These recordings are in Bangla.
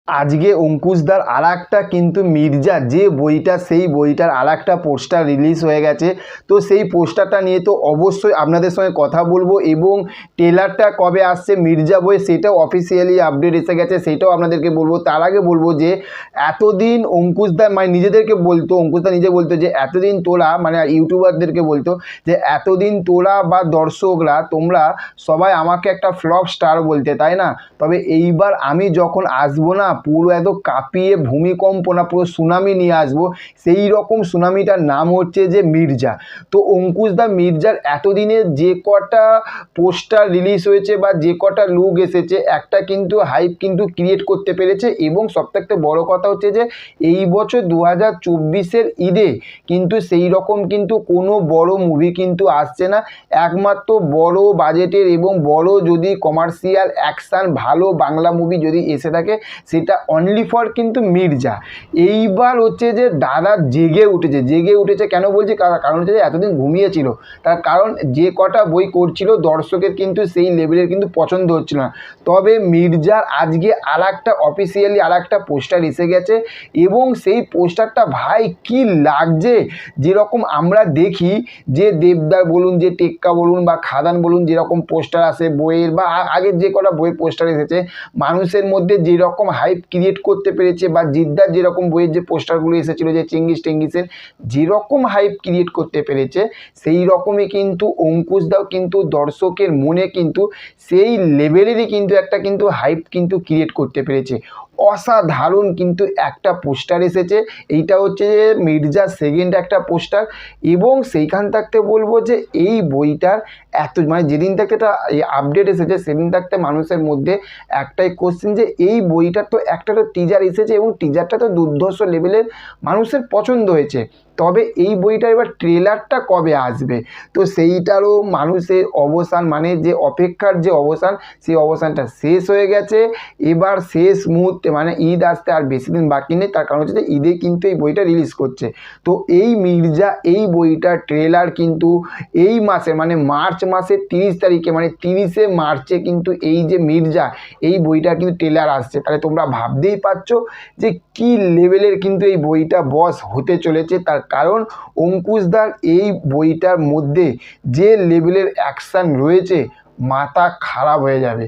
আজকে অঙ্কুশদার আর একটা কিন্তু মির্জা যে বইটা সেই বইটার আর একটা পোস্টার রিলিজ হয়ে গেছে। তো সেই পোস্টারটা নিয়ে তো অবশ্যই আপনাদের সঙ্গে কথা বলবো এবং ট্রেলারটা কবে আসছে মির্জা বই সেটাও অফিসিয়ালি আপডেট এসে গেছে, সেটাও আপনাদেরকে বলবো। তার আগে বলবো যে এতদিন অঙ্কুশদা মানে নিজেদেরকে বলতো, অঙ্কুশদা নিজে বলতো যে এতদিন তোরা মানে ইউটিউবারদেরকে বলতো যে এতদিন তোরা বা দর্শকরা তোমরা সবাই আমাকে একটা ফ্লপ স্টার বলতে, তাই না? তবে এইবার আমি যখন আসবো না পুরো একদম কাঁপিয়ে ভূমিকম্প না পুরো সুনামি নিয়ে আসবো, সেই রকম সুনামিটার নাম হচ্ছে যে মির্জা। তো অঙ্কুশদা মির্জার এতদিনের যে কটা পোস্টার রিলিজ হয়েছে বা যে কটা লুক এসেছে একটা কিন্তু হাইপ কিন্তু ক্রিয়েট করতে পেরেছে। এবং সবথেকে বড় কথা হচ্ছে যে এই বছর 2024-এর ঈদে কিন্তু সেই রকম কিন্তু কোনো বড় মুভি কিন্তু আসছে না। একমাত্র বড় বাজেটের এবং বড় যদি কমার্শিয়াল অ্যাকশান ভালো বাংলা মুভি যদি এসে থাকে সেটা অনলি ফর কিন্তু মির্জা। এইবার হচ্ছে যে দাদা জেগে উঠেছে। কেন বলছি? কারণ হচ্ছে যে এতদিন ঘুমিয়েছিল, তার কারণ যে কটা বই করছিল দর্শকের কিন্তু সেই লেভেলের কিন্তু পছন্দ হচ্ছিল না। তবে মির্জার আজকে আর একটা অফিসিয়ালি আর একটা পোস্টার এসে গেছে এবং সেই পোস্টারটা ভাই কি লাগছে। যেরকম আমরা দেখি যে দেবদার বলুন, যে টেক্কা বলুন বা খাদান বলুন, যেরকম পোস্টার আসে বইয়ের বা আগের যে কটা বইয়ের পোস্টার এসেছে মানুষের মধ্যে যেরকম হাইপ ক্রিয়েট করতে পেরেছে, বা জিদ্দার যেরকম বইয়ের যে পোস্টারগুলো এসেছিলো যে চেঙ্গিসের যেরকম হাইপ ক্রিয়েট করতে পেরেছে সেই রকমই কিন্তু অঙ্কুশদাও কিন্তু দর্শকের মনে কিন্তু সেই লেভেলেরই কিন্তু একটা কিন্তু হাইপ কিন্তু ক্রিয়েট করতে পেরেছে। অসাধারণ কিন্তু একটা পোস্টার এসেছে, এইটা হচ্ছে যে মির্জা সেকেন্ড একটা পোস্টার। এবং সেইখান থাকতে বলবো যে এই বইটার এত মানে যেদিন থেকে এটা আপডেট এসেছে সেদিন থাকতে মানুষের মধ্যে একটাই কোশ্চেন যে এই বইটার তো একটা তো টিজার এসেছে এবং টিজারটা তো দুর্ধর্ষ লেভেলের মানুষের পছন্দ হয়েছে, তবে এই বইটার এবার ট্রেলারটা কবে আসবে? তো সেইটারও মানুষের অবসান মানে যে অপেক্ষার যে অবসান সেই অবসানটা শেষ হয়ে গেছে। এবার শেষ মুহূর্তে মানে ঈদ আসতে আর বেশি দিন বাকি নেই, তার কারণ হচ্ছে যে ঈদে কিন্তু এই বইটা রিলিজ করছে। তো এই মির্জা এই বইটার ট্রেলার কিন্তু এই মাসে মানে মার্চ মাসের 30 তারিখে মানে 30শে মার্চে কিন্তু এই যে মির্জা এই বইটার কিন্তু ট্রেলার আসছে। তাহলে তোমরা ভাবতেই পারছো যে কি লেভেলের কিন্তু এই বইটা বস হতে চলেছে। তার কারণ অঙ্কুশদার এই বইটার মধ্যে যে লেভেলের অ্যাকশান রয়েছে মাথা খারাপ হয়ে যাবে।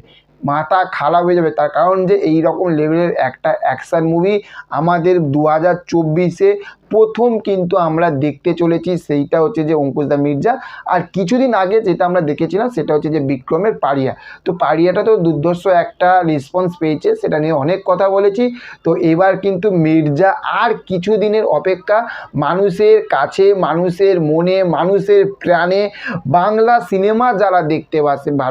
তার কারণ যে এই রকম লেভেলের একটা অ্যাকশান মুভি আমাদের 2024-এ প্রথম কিন্তু আমরা দেখতে চলেছি, সেইটা হচ্ছে যে অঙ্কুশদা মির্জা। আর কিছুদিন আগে যেটা আমরা দেখেছিলাম সেটা হচ্ছে যে বিক্রমের পাড়িয়া। তো পাড়িয়াটা তো দুর্ধর্ষ একটা রেসপন্স পেয়েছে, সেটা নিয়ে অনেক কথা বলেছি। তো এবার কিন্তু মির্জা আর কিছু দিনের অপেক্ষা, মানুষের কাছে মানুষের মনে মানুষের প্রাণে বাংলা সিনেমা যারা দেখতে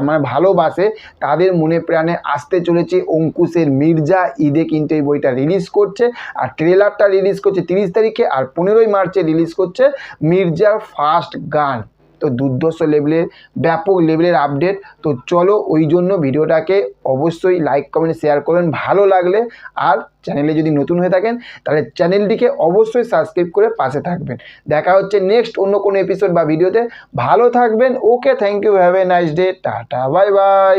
মানে ভালোবাসে তাদের মনে প্রাণে আসতে চলেছে অঙ্কুশের মির্জা। ঈদে কিন্তু এই বইটা রিলিজ করছে আর ট্রেলারটা রিলিজ করছে 30 তারিখে, আর 15ই মার্চে রিলিজ করছে মির্জার ফার্স্ট গান। তো দুর্ধর্ষ লেভেলের ব্যাপক লেভেলের আপডেট। তো চলো ওই জন্য ভিডিওটাকে অবশ্যই লাইক কমেন্ট শেয়ার করবেন ভালো লাগলে, আর চ্যানেলে যদি নতুন হয়ে থাকেন তাহলে চ্যানেলটিকে অবশ্যই সাবস্ক্রাইব করে পাশে থাকবেন। দেখা হচ্ছে নেক্সট অন্য কোনো এপিসোড বা ভিডিওতে। ভালো থাকবেন। Okay, thank you, have a nice day, tata, bye by.